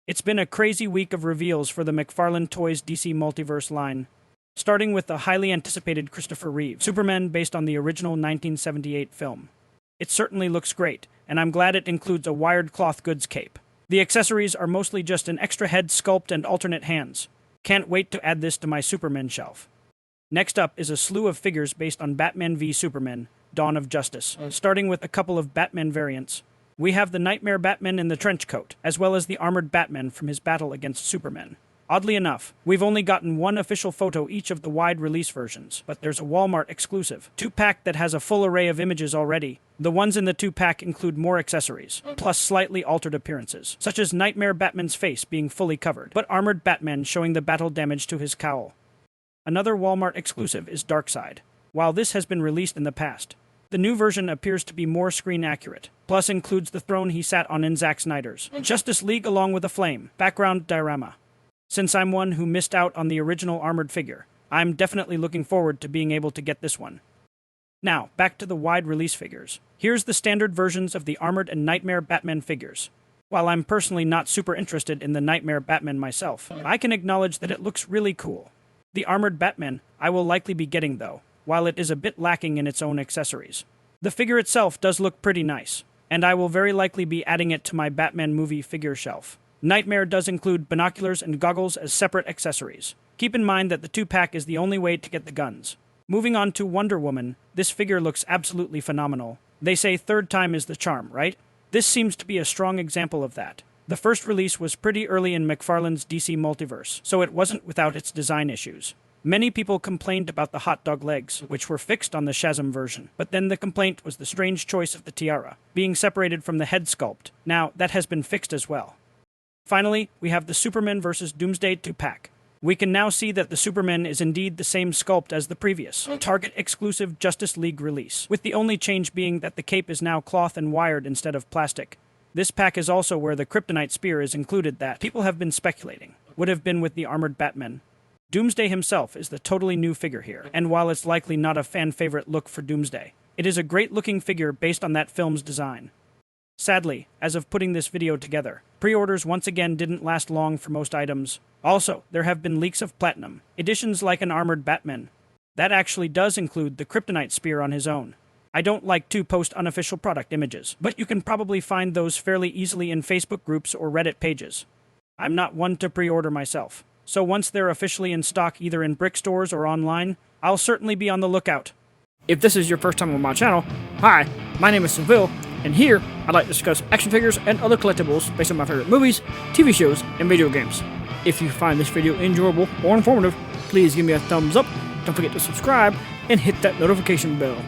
It's been a crazy week of reveals for the McFarlane Toys DC Multiverse line, starting with the highly anticipated Christopher Reeve Superman based on the original 1978 film. It certainly looks great, and I'm glad it includes a wired cloth goods cape. The accessories are mostly just an extra head sculpt and alternate hands. Can't wait to add this to my Superman shelf. Next up is a slew of figures based on Batman v Superman, Dawn of Justice, starting with a couple of Batman variants. We have the Nightmare Batman in the trench coat, as well as the armored Batman from his battle against Superman. Oddly enough, we've only gotten one official photo each of the wide release versions, but there's a Walmart exclusive 2-pack that has a full array of images already. The ones in the 2-pack include more accessories, plus slightly altered appearances, such as Nightmare Batman's face being fully covered, but armored Batman showing the battle damage to his cowl. Another Walmart exclusive is Darkseid. While this has been released in the past, the new version appears to be more screen accurate, plus includes the throne he sat on in Zack Snyder's Justice League along with a flame background diorama. Since I'm one who missed out on the original armored figure, I'm definitely looking forward to being able to get this one. Now, back to the wide release figures. Here's the standard versions of the Armored and Nightmare Batman figures. While I'm personally not super interested in the Nightmare Batman myself, I can acknowledge that it looks really cool. The Armored Batman I will likely be getting though, while it is a bit lacking in its own accessories. The figure itself does look pretty nice, and I will very likely be adding it to my Batman movie figure shelf. Nightmare does include binoculars and goggles as separate accessories. Keep in mind that the 2-pack is the only way to get the guns. Moving on to Wonder Woman, this figure looks absolutely phenomenal. They say third time is the charm, right? This seems to be a strong example of that. The first release was pretty early in McFarlane's DC Multiverse, so it wasn't without its design issues. Many people complained about the hot dog legs, which were fixed on the Shazam version, but then the complaint was the strange choice of the tiara, being separated from the head sculpt. Now, that has been fixed as well. Finally, we have the Superman vs. Doomsday 2-pack. We can now see that the Superman is indeed the same sculpt as the previous, Target-exclusive Justice League release, with the only change being that the cape is now cloth and wired instead of plastic. This pack is also where the kryptonite spear is included that people have been speculating would have been with the armored Batman. Doomsday himself is the totally new figure here, and while it's likely not a fan-favorite look for Doomsday, it is a great-looking figure based on that film's design. Sadly, as of putting this video together, pre-orders once again didn't last long for most items. Also, there have been leaks of platinum, editions like an armored Batman. That actually does include the kryptonite spear on his own. I don't like to post unofficial product images, but you can probably find those fairly easily in Facebook groups or Reddit pages. I'm not one to pre-order myself, so once they're officially in stock either in brick stores or online, I'll certainly be on the lookout. If this is your first time on my channel, hi, my name is SeViLion, and here I'd like to discuss action figures and other collectibles based on my favorite movies, TV shows, and video games. If you find this video enjoyable or informative, please give me a thumbs up, don't forget to subscribe, and hit that notification bell.